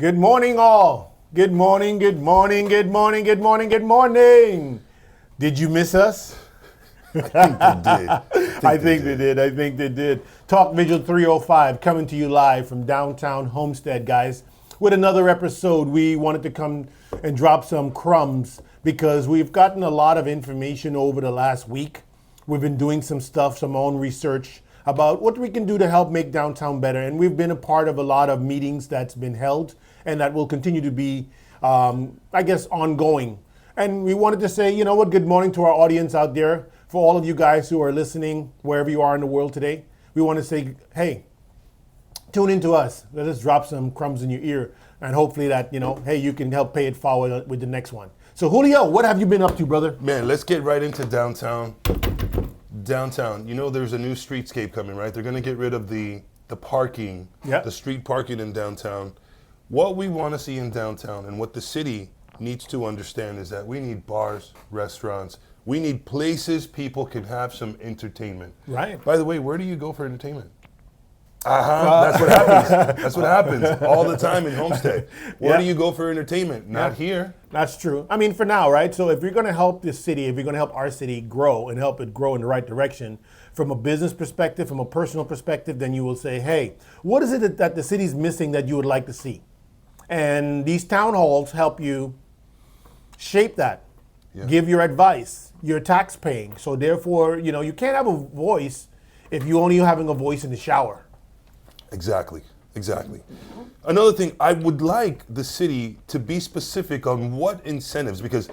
Good morning, all. Good morning, good morning, good morning, good morning, good morning. Did you miss us? I think they did. I think they did. I think they did. Talk Vigil 305 coming to you live from downtown Homestead, guys. With another episode, we wanted to come and drop some crumbs because we've gotten a lot of information over the last week. We've been doing some stuff, some own research about what we can do to help make downtown better. And we've been a part of a lot of meetings that's been held and that will continue to be, ongoing. And we wanted to say, you know what, good morning to our audience out there. For all of you guys who are listening, wherever you are in the world today, we want to say, hey, tune into us. Let us drop some crumbs in your ear. And hopefully that, hey, you can help pay it forward with the next one. So Julio, what have you been up to, brother? Man, let's get right into downtown. Downtown, there's a new streetscape coming, right? They're going to get rid of the parking, the street parking in downtown. What we want to see in downtown and what the city needs to understand is that we need bars, restaurants. We need places people can have some entertainment. Right. By the way, where do you go for entertainment? That's what happens. That's what happens all the time in Homestead. Where do you go for entertainment? Not here. That's true. I mean, for now, right? So if you're going to help this city, if you're going to help our city grow and help it grow in the right direction, from a business perspective, from a personal perspective, then you will say, hey, what is it that the city's missing that you would like to see? And these town halls help you shape that, give your advice, your tax paying. So therefore, you can't have a voice if you only having a voice in the shower. Exactly. Another thing, I would like the city to be specific on what incentives, because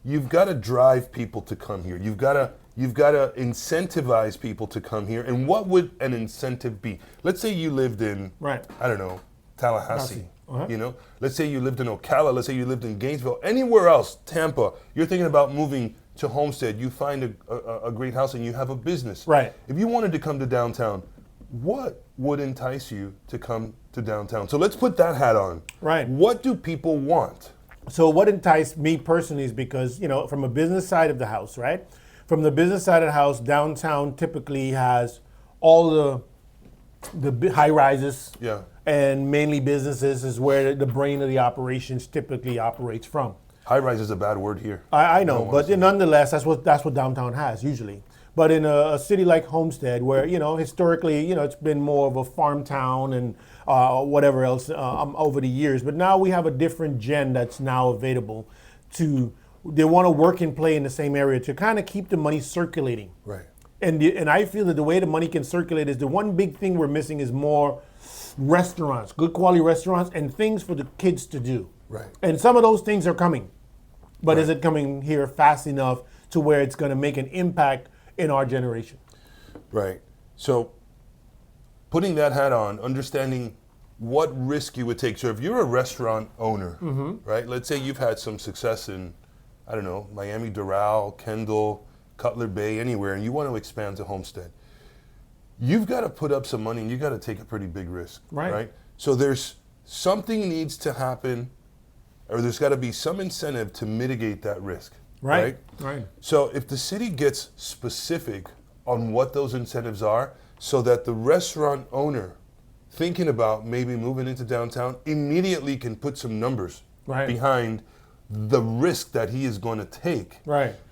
you've got to drive people to come here. You've got to incentivize people to come here. And what would an incentive be? Let's say you lived in, I don't know, Tallahassee. Let's say you lived in Ocala. Let's say you lived in Gainesville. Anywhere else, Tampa. You're thinking about moving to Homestead. You find a great house and you have a business. Right. If you wanted to come to downtown, what would entice you to come to downtown? So let's put that hat on. Right. What do people want? So what enticed me personally is because, from a business side of the house, right? From the business side of the house, downtown typically has all the high rises. Yeah. And mainly businesses is where the brain of the operations typically operates from. High rise is a bad word here. I know, but nonetheless, that's what downtown has usually. But in a city like Homestead, where historically, it's been more of a farm town and whatever else over the years. But now we have a different gen that's now available they want to work and play in the same area to kind of keep the money circulating. Right. And I feel that the way the money can circulate is the one big thing we're missing is more restaurants, good quality restaurants, and things for the kids to do. Right. And some of those things are coming, but is it coming here fast enough to where it's going to make an impact in our generation? Right. So putting that hat on, understanding what risk you would take. So if you're a restaurant owner, right, let's say you've had some success in, I don't know, Miami, Doral, Kendall, Cutler Bay, anywhere, and you want to expand to Homestead. You've got to put up some money and you got to take a pretty big risk, right? So there's something needs to happen, or there's got to be some incentive to mitigate that risk, right? So if the city gets specific on what those incentives are, so that the restaurant owner thinking about maybe moving into downtown immediately can put some numbers behind the risk that he is going to take,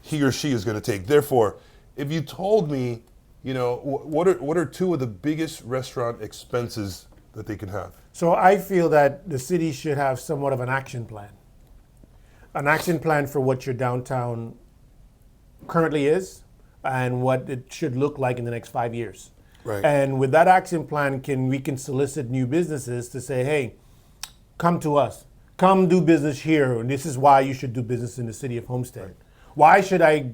he or she is going to take. Therefore, if you told me, what are two of the biggest restaurant expenses that they can have? So I feel that the city should have somewhat of an action plan. An action plan for what your downtown currently is and what it should look like in the next 5 years. Right. And with that action plan, we can solicit new businesses to say, hey, come to us. Come do business here. And this is why you should do business in the city of Homestead. Right. Why should I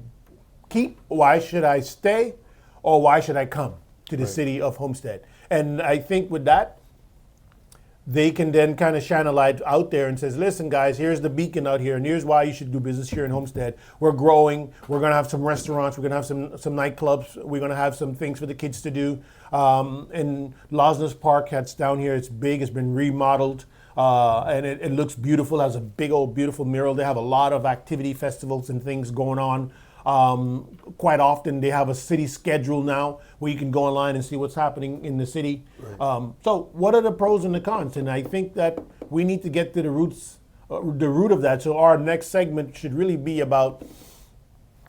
keep? Why should I stay? Or why should I come to the city of Homestead? And I think with that, they can then kind of shine a light out there and says, listen, guys, here's the beacon out here, and here's why you should do business here in Homestead. We're growing. We're going to have some restaurants. We're going to have some nightclubs. We're going to have some things for the kids to do. And Losner's Park, that's down here. It's big. It's been remodeled. And it looks beautiful. It has a big old beautiful mural. They have a lot of activity festivals and things going on. Quite often they have a city schedule now where you can go online and see what's happening in the city. Right. So what are the pros and the cons? And I think that we need to get to the root of that. So our next segment should really be about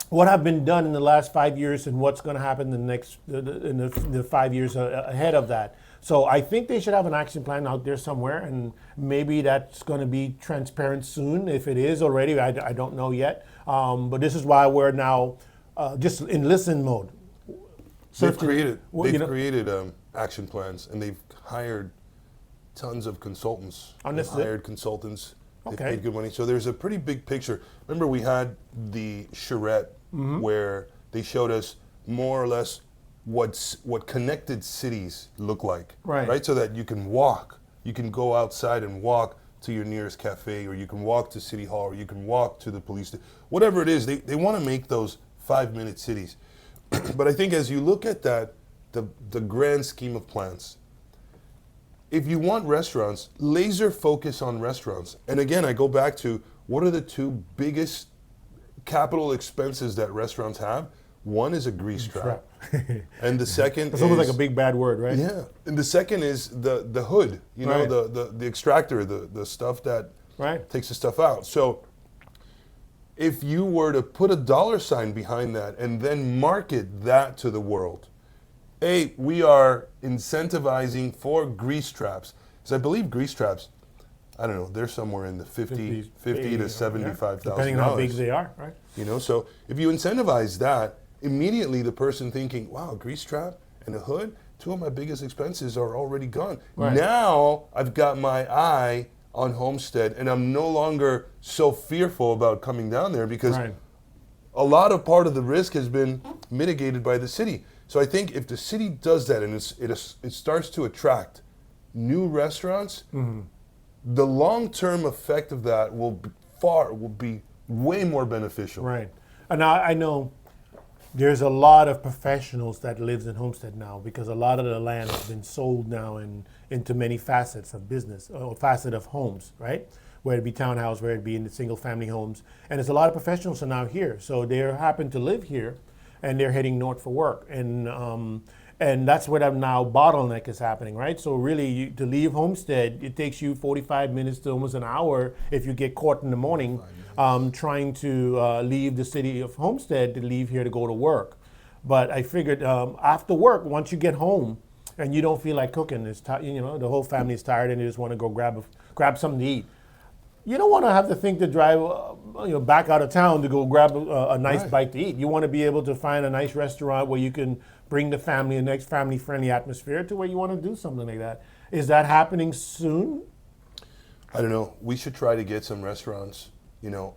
what have been done in the last 5 years and what's going to happen in the 5 years ahead of that. So I think they should have an action plan out there somewhere, and maybe that's going to be transparent soon. If it is already, I don't know yet. But this is why we're now just in listen mode. They've created Well, action plans, and they've hired tons of consultants. On They've this- hired consultants. They've Okay. paid good money. So there's a pretty big picture. Remember, we had the charrette where they showed us more or less what connected cities look like. Right. So that you can walk. You can go outside and walk to your nearest cafe, or you can walk to City Hall, or you can walk to the police station. Whatever it is, they want to make those 5-minute cities. But I think as you look at that, the grand scheme of plans, if you want restaurants, laser focus on restaurants. And again, I go back to what are the two biggest capital expenses that restaurants have? One is a grease trap. And the second It's is... almost like a big bad word, right? Yeah. And the second is the hood, Right. the extractor, the stuff that Right. takes the stuff out. So if you were to put a dollar sign behind that and then market that to the world, we are incentivizing for grease traps. Because I believe grease traps, I don't know, they're somewhere in the 50 to $75,000. Depending on how big they are, right? So if you incentivize that, immediately the person thinking, wow, grease trap and a hood, two of my biggest expenses are already gone. Right. Now I've got my eye on Homestead, and I'm no longer so fearful about coming down there because Right. a lot of part of the risk has been mitigated by the city. So I think if the city does that and it starts to attract new restaurants, the long-term effect of that will be way more beneficial. Right. And I know there's a lot of professionals that lives in Homestead now because a lot of the land has been sold now into many facets of business or facet of homes, right? Whether it be townhouse, whether it be in the single family homes. And there's a lot of professionals are now here. So they happen to live here and they're heading north for work. And that's where that now bottleneck is happening, right? So really to leave Homestead, it takes you 45 minutes to almost an hour if you get caught in the morning trying to leave the city of Homestead to leave here to go to work. But I figured after work, once you get home and you don't feel like cooking, the whole family is tired and they just want to go grab something to eat. You don't want to have to think to drive back out of town to go grab a nice Right. bite to eat. You want to be able to find a nice restaurant where you can bring the family, a nice family-friendly atmosphere to where you want to do something like that. Is that happening soon? I don't know. We should try to get some restaurants,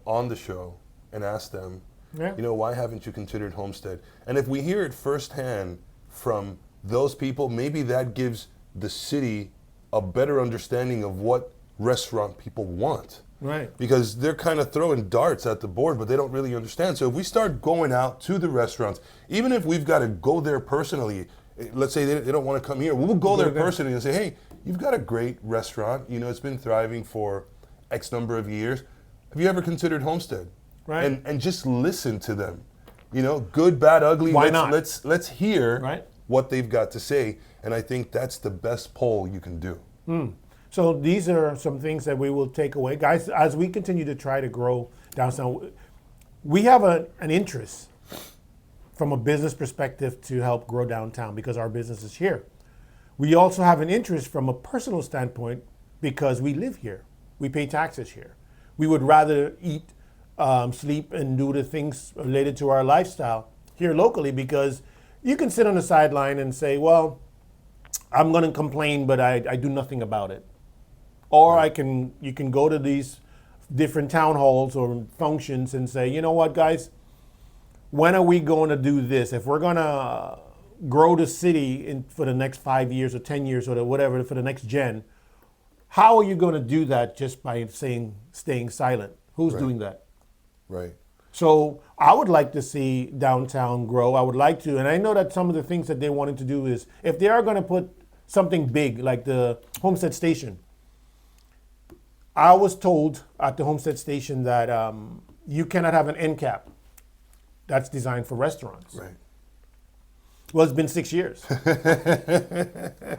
on the show and ask them, Yeah. why haven't you considered Homestead? And if we hear it firsthand from those people, maybe that gives the city a better understanding of what restaurant people want. Right. Because they're kind of throwing darts at the board, but they don't really understand. So if we start going out to the restaurants, even if we've got to go there personally, let's say they don't want to come here, we'll go there personally and say, hey, you've got a great restaurant. It's been thriving for X number of years. Have you ever considered Homestead? Right. And just listen to them. Good, bad, ugly. Why not? Let's hear Right. what they've got to say. And I think that's the best poll you can do. So these are some things that we will take away. Guys, as we continue to try to grow downtown, we have an interest from a business perspective to help grow downtown because our business is here. We also have an interest from a personal standpoint because we live here. We pay taxes here. We would rather eat, sleep, and do the things related to our lifestyle here locally because you can sit on the sideline and say, well, I'm going to complain, but I do nothing about it. Or you can go to these different town halls or functions and say, you know what, guys, when are we going to do this? If we're going to grow the city for the next 5 years or 10 years or whatever for the next gen, how are you going to do that just by staying silent? Who's doing that? Right. So I would like to see downtown grow. I would like to, and I know that some of the things that they wanted to do is if they are going to put something big like the Homestead Station, I was told at the Homestead Station that you cannot have an end cap. that's designed for restaurants. Right. Well, it's been 6 years.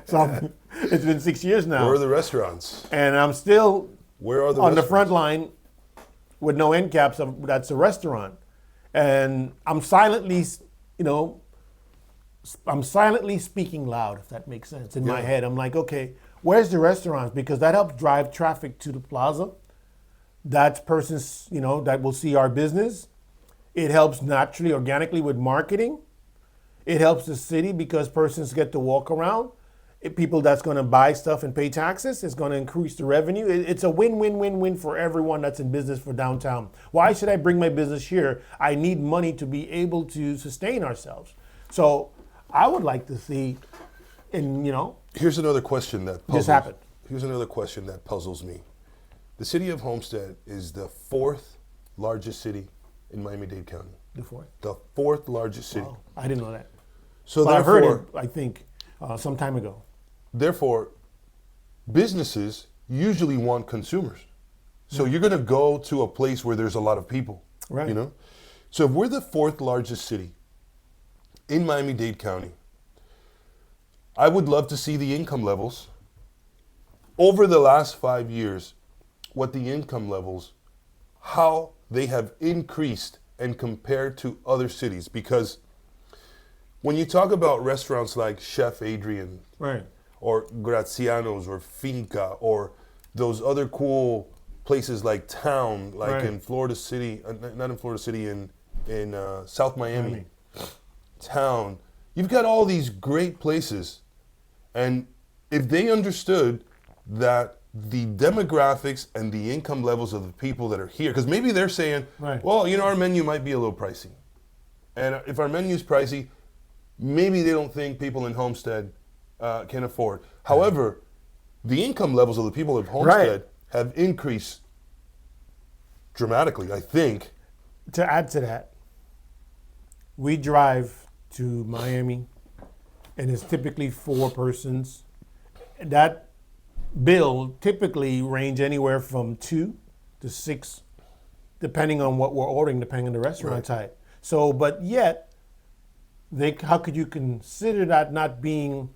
So it's been 6 years now. Where are the restaurants? And I'm still Where are the on the restaurants? front line with no end caps. That's a restaurant. And I'm silently, I'm silently speaking loud, if that makes sense, in my Yeah. head. I'm like, okay, where's the restaurants? Because that helps drive traffic to the plaza. That's persons, that will see our business. It helps naturally, organically with marketing. It helps the city because persons get to walk around. People that's going to buy stuff and pay taxes. It's going to increase the revenue. It's a win-win-win-win for everyone that's in business for downtown. Why should I bring my business here? I need money to be able to sustain ourselves. So I would like to see, Here's another question that puzzles. This happened. Here's another question that puzzles me. The city of Homestead is the 4th largest city in Miami-Dade County. The 4th largest city. Wow, I didn't know that. So But I therefore, heard it, I think, some time ago. therefore, businesses usually want consumers. So you're going to go to a place where there's a lot of people. Right. So if we're the 4th largest city in Miami-Dade County, I would love to see the income levels over the last 5 years, what the income levels, how they have increased and compared to other cities. Because when you talk about restaurants like Chef Adrian, Right. or Graziano's or Finca or those other cool places like Town, like Right. in Florida City, not in Florida City, in South Miami. Town. You've got all these great places. And if they understood that the demographics and the income levels of the people that are here, because maybe they're saying, Right. well, our menu might be a little pricey. And if our menu's pricey, maybe they don't think people in Homestead can afford. However, the income levels of the people of Homestead have increased dramatically, I think. To add to that, we drive to Miami, and it's typically 4 persons. That bill typically range anywhere from 2 to 6, depending on what we're ordering, depending on the restaurant type. So, but yet, how could you consider that not being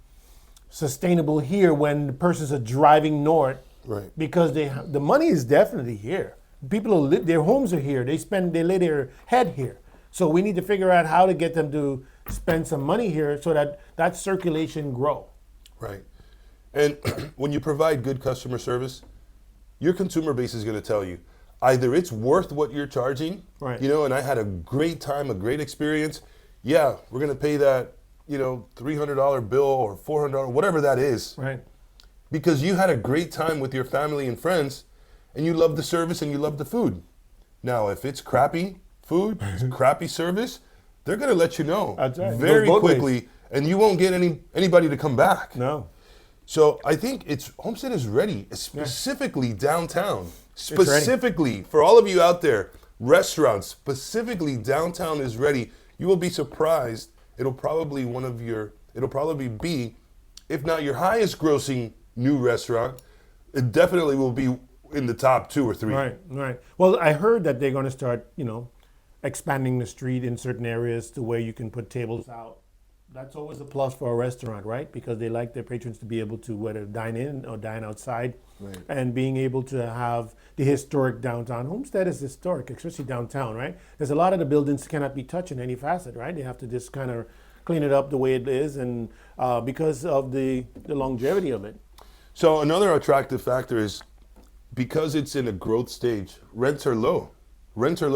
sustainable here when the persons are driving north? Right. Because the money is definitely here. People their homes are here. They lay their head here. So we need to figure out how to get them to spend some money here so that circulation grow. Right. And when you provide good customer service, your consumer base is going to tell you either it's worth what you're charging, Right. and I had a great time, a great experience. Yeah, we're going to pay that, $300 bill or $400, whatever that is, Right. because you had a great time with your family and friends and you love the service and you love the food. Now, if it's crappy food, it's crappy service, they're going to let you know That's right. It very goes both quickly, ways. and you won't get anybody to come back. No. So I think Homestead is ready, specifically downtown. ready. Specifically, for all of you out there, restaurants, specifically downtown is ready. You will be surprised. It'll probably be, if not your highest grossing new restaurant, it definitely will be in the top 2 or 3. Right. Well, I heard that they're going to start, expanding the street in certain areas to where you can put tables out. That's always a plus for a restaurant, right? Because they like their patrons to be able to whether dine in or dine outside. Right. And being able to have the historic downtown. Homestead is historic, especially downtown, right? There's a lot of the buildings cannot be touched in any facet, right? They have to just kind of clean it up the way it is, and because of the longevity of it. So another attractive factor is because it's in a growth stage, rents are low.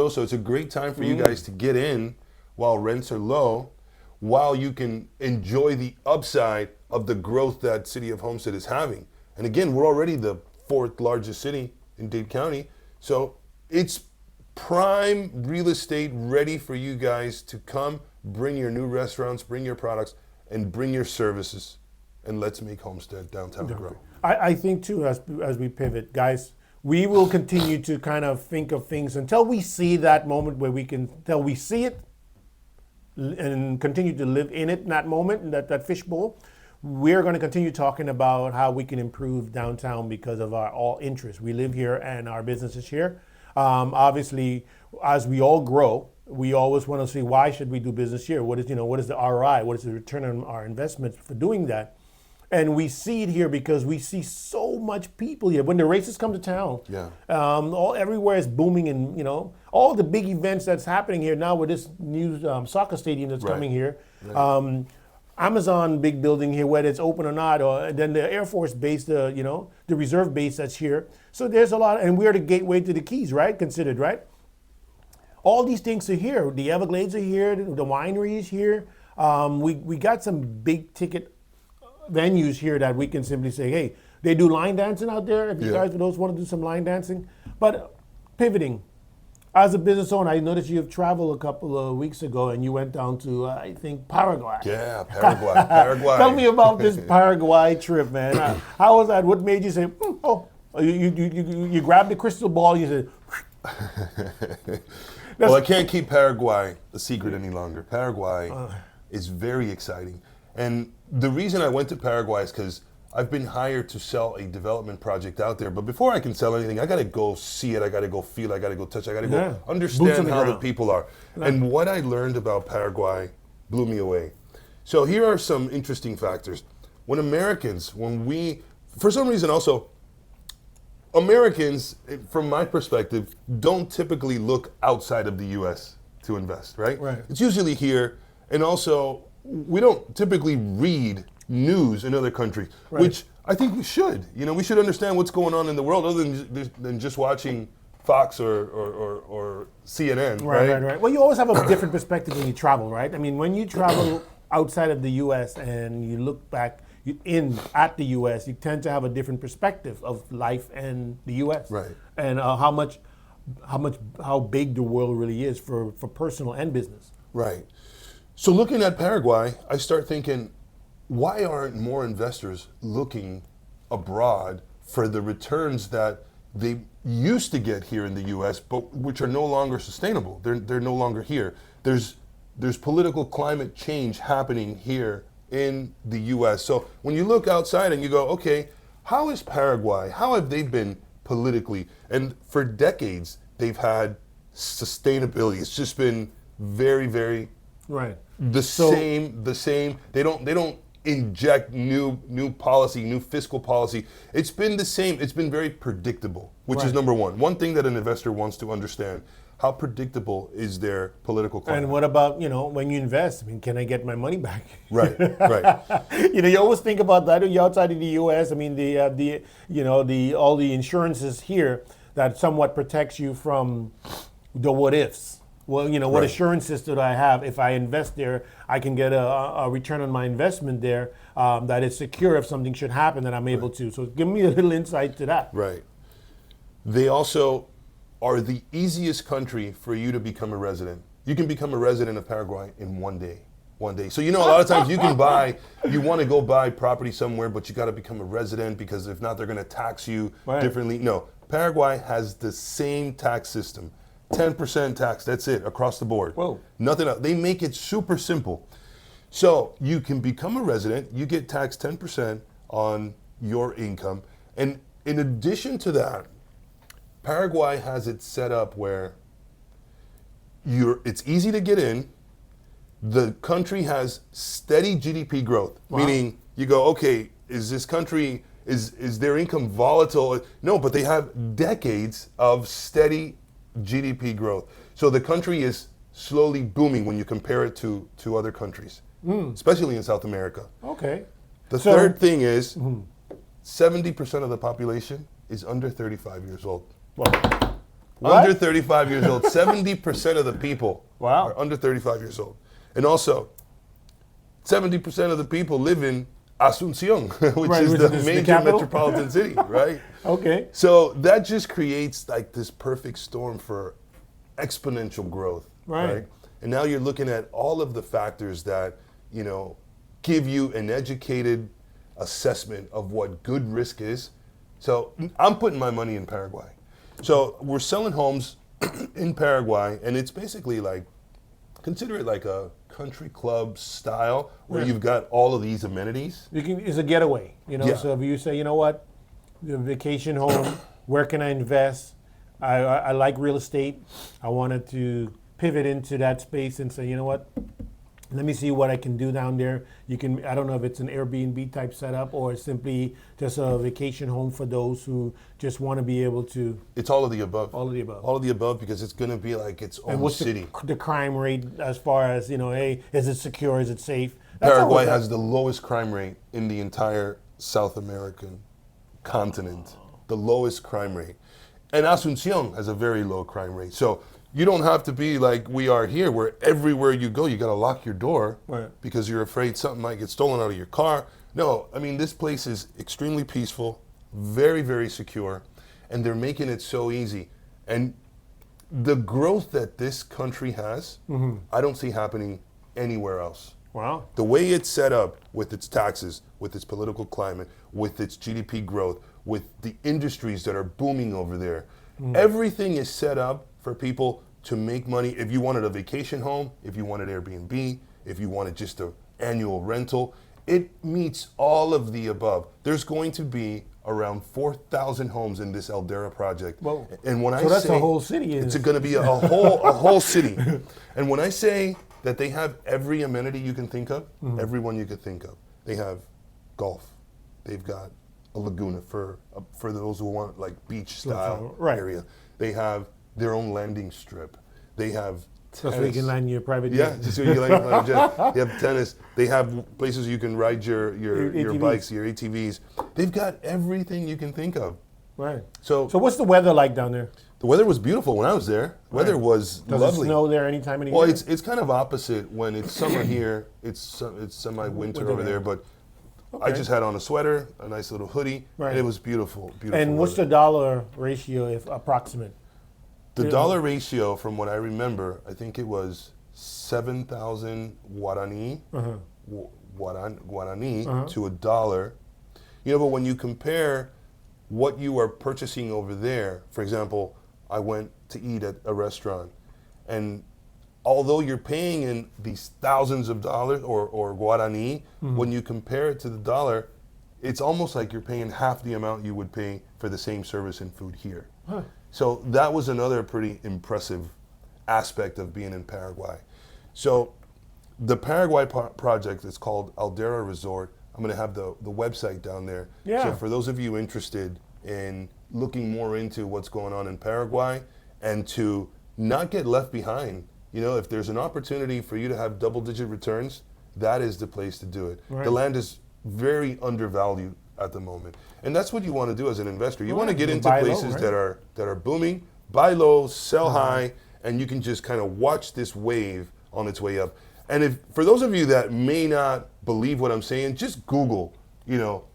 So it's a great time for you guys to get in while rents are low, while you can enjoy the upside of the growth that City of Homestead is having. And again, we're already the 4th largest city in Dade County, so it's prime real estate ready for you guys to come, bring your new restaurants, bring your products, and bring your services, and let's make Homestead downtown grow. I think too, as we pivot, guys, we will continue to kind of think of things until we see that moment where until we see it and continue to live in it, in that moment, in that fishbowl. We're going to continue talking about how we can improve downtown because of our all interests. We live here and our business is here. Obviously, as we all grow, we always want to see why should we do business here? What is the ROI? What is the return on our investment for doing that? And we see it here because we see so much people here. When the races come to town, everywhere is booming, and all the big events that's happening here now with this new soccer stadium that's coming here. Right. Amazon big building here, whether it's open or not, or then the Air Force base, the reserve base that's here. So there's a lot, and we're the gateway to the Keys, right? Considered, right? All these things are here. The Everglades are here. The winery is here. We got some big ticket venues here that we can simply say, hey, they do line dancing out there. If you guys for those want to do some line dancing, but pivoting. As a business owner, I noticed you have traveled a couple of weeks ago and you went down to, I think, Paraguay. Yeah, Paraguay. Tell me about this Paraguay trip, man. How was that? What made you say, you grabbed the crystal ball, you said, well, I can't keep Paraguay a secret any longer. Paraguay is very exciting. And the reason I went to Paraguay is because I've been hired to sell a development project out there, but before I can sell anything, I got to go see it, I got to go feel it, I got to go touch it, I got to go understand how the people are. And what I learned about Paraguay blew me away. So here are some interesting factors. For some reason also, Americans, from my perspective, don't typically look outside of the U.S. to invest, right? It's usually here, and also we don't typically read news in other countries, which I think we should. We should understand what's going on in the world other than just watching Fox or CNN. Right. Well, you always have a different perspective when you travel, right? I mean, when you travel outside of the U.S. and you look back at the U.S., you tend to have a different perspective of life and the U.S. And how big the world really is for personal and business. Right. So looking at Paraguay, I start thinking, why aren't more investors looking abroad for the returns that they used to get here in the U.S., but which are no longer sustainable? They're no longer here. There's political climate change happening here in the U.S. So when you look outside and you go, okay, how is Paraguay? How have they been politically? And for decades, they've had sustainability. It's just been very, very the same. They don't inject new policy, new fiscal policy. It's been the same. It's been very predictable, which is number one. One thing that an investor wants to understand: how predictable is their political climate? And what about, when you invest? I mean, can I get my money back? Right. You always think about that. You're outside of the U.S. I mean, all the insurances here that somewhat protects you from the what ifs. Well, what assurances do I have if I invest there? I can get a return on my investment there that is secure if something should happen that I'm able to. So give me a little insight to that. Right. They also are the easiest country for you to become a resident. You can become a resident of Paraguay in one day. So a lot of times you want to go buy property somewhere, but you got to become a resident because if not, they're going to tax you differently. No, Paraguay has the same tax system. 10% tax, that's it, across the board. Whoa. Nothing else. They make it super simple. So you can become a resident, you get taxed 10% on your income. And in addition to that, Paraguay has it set up where it's easy to get in. The country has steady GDP growth, meaning you go, okay, is this country, is their income volatile? No, but they have decades of steady GDP growth. So the country is slowly booming when you compare it to other countries, especially in South America. Okay. The third thing is 70% of the population is under 35 years old. What? Under 35 years old. 70% of the people are under 35 years old. And also, 70% of the people live in Asunción, which is the major metropolitan city, right? Okay. So that just creates like this perfect storm for exponential growth, right? And now you're looking at all of the factors that, give you an educated assessment of what good risk is. So I'm putting my money in Paraguay. So we're selling homes in Paraguay, and it's basically like, consider it like a country club style where you've got all of these amenities. It's a getaway, So if you say, the vacation home, where can I invest? I like real estate. I wanted to pivot into that space and say, you know what? Let me see what I can do down there. You can, I don't know if it's an Airbnb type setup or simply just a vacation home for those who just want to be able to. It's all of the above. All of the above. All of the above, because it's going to be like its own And what's city. the crime rate as far as, you know, hey, is it secure? Is it safe? That's Paraguay always- has the lowest crime rate in the entire South American continent. The lowest crime rate. And Asunción has a very low crime rate. So you don't have to be like we are here, where everywhere you go, you got to lock your door Right. because you're afraid something might get stolen out of your car. No, I mean, this place is extremely peaceful, very, very secure, and they're making it so easy. And the growth that this country has, I don't see happening anywhere else. Wow. The way it's set up with its taxes, with its political climate, with its GDP growth, with the industries that are booming over there, everything is set up for people to make money. If you wanted a vacation home, if you wanted Airbnb, if you wanted just an annual rental, it meets all of the above. There's going to be around 4,000 homes in this Eldera project. Whoa. And when So I that's say a whole city. it's going to be a whole city. And when I say that they have every amenity you can think of, everyone you could think of. They have golf. They've got a laguna for those who want like beach style Right. area. They have their own landing strip. They have Just so you can land your private yeah, jet. just so you can land your jet. They have tennis. They have places you can ride your ATVs. bikes, your ATVs. They've got everything you can think of. Right. So So what's the weather like down there? the weather was beautiful when I was there. Weather Right. was Does lovely. it snow there any time of the Well, year? it's kind of opposite when it's summer here. It's semi-winter Winter over there, there. but I just had on a sweater, a nice little hoodie, Right. and it was beautiful, beautiful. And what's the weather. dollar ratio, if approximate? The dollar ratio, from what I remember, I think it was 7,000 guarani, guarani to a dollar. You know, but when you compare what you are purchasing over there, for example, I went to eat at a restaurant, and although you're paying in these thousands of dollars or guarani, when you compare it to the dollar, it's almost like you're paying half the amount you would pay for the same service and food here. Huh. So that was another pretty impressive aspect of being in Paraguay. So the Paraguay project is called Eldera Resort. I'm going to have the website down there. Yeah. So for those of you interested in looking more into what's going on in Paraguay and to not get left behind, you know, if there's an opportunity for you to have double-digit returns, that is the place to do it. Right. The land is very undervalued at the moment, and that's what you want to do as an investor. You want to Right. get You into buy low, places right? that are booming, buy low, sell high, and you can just kind of watch this wave on its way up. And if for those of you that may not believe what I'm saying, just Google, you know,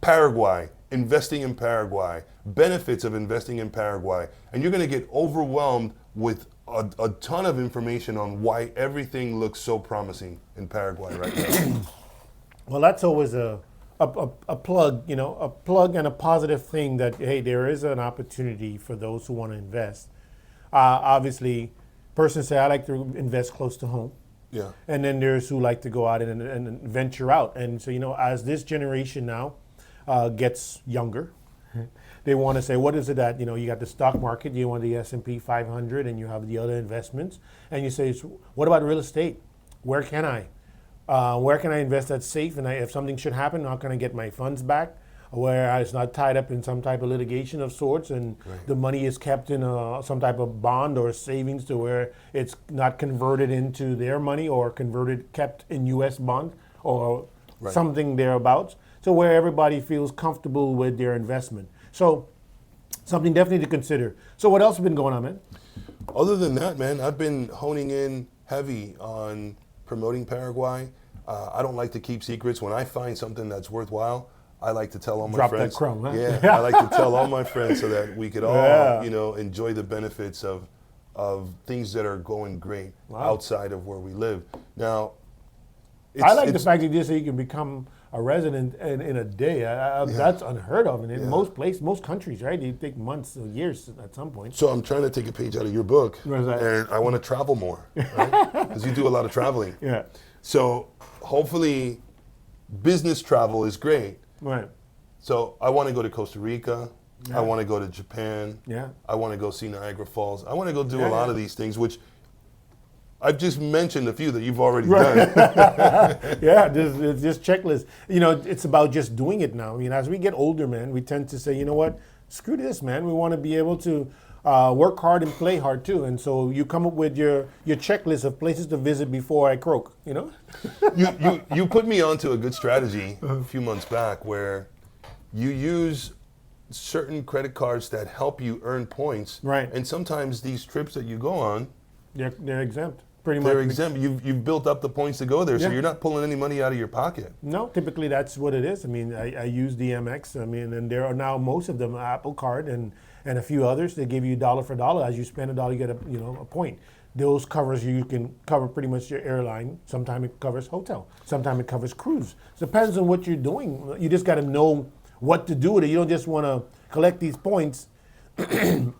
Paraguay, investing in Paraguay, benefits of investing in Paraguay, and you're going to get overwhelmed with a ton of information on why everything looks so promising in Paraguay right now. Well, that's always a plug, you know, a plug and a positive thing that, hey, there is an opportunity for those who want to invest. Obviously, persons say, I like to invest close to home. Yeah. And then there's who like to go out and venture out. And so, you know, as this generation now gets younger, they want to say, what is it that, you know, you got the stock market, you want the S&P 500, and you have the other investments. And you say, so what about real estate? Where can I? Where can I invest that's safe? And if something should happen, how can I get my funds back? Where it's not tied up in some type of litigation of sorts, and the money is kept in some type of bond or savings to where it's not converted into their money or kept in U.S. bond or something thereabouts. So where everybody feels comfortable with their investment. So something definitely to consider. So what else has been going on, man? Other than that, man, I've been honing in heavy on promoting Paraguay. I don't like to keep secrets. When I find something that's worthwhile, I like to tell all my Drop friends. that crumb, huh? Yeah, I like to tell all my friends so that we could all, you know, enjoy the benefits of things that are going great outside of where we live. Now, I like the fact that you just say you can become a resident in a day. That's unheard of. And in most countries, right? They take months or years at some point. So I'm trying to take a page out of your book, What is that? and I want to travel more, right? Because you do a lot of traveling. Yeah. So hopefully, business travel is great. Right. So I want to go to Costa Rica. I want to go to Japan. Yeah. I want to go see Niagara Falls. I want to go do a lot of these things, which I've just mentioned a few that you've already done. Yeah, it's just checklist. It's about just doing it now. I mean, as we get older, man, we tend to say, you know what, screw this, man. We want to be able to work hard and play hard too. And so you come up with your checklist of places to visit before I croak. You put me onto a good strategy a few months back where you use certain credit cards that help you earn points. Right. And sometimes these trips that you go on, they're exempt. Pretty much. they're exempt. You've built up the points to go there, so Yeah. you're not pulling any money out of your pocket. No, typically that's what it is. I mean, I use DMX. I mean, and there are now most of them Apple Card and a few others. They give you dollar for dollar. As you spend $1, you get a point. Those covers you can cover pretty much your airline. Sometimes it covers hotel. Sometimes it covers cruise. It depends on what you're doing. You just got to know what to do with it. You don't just want to collect these points and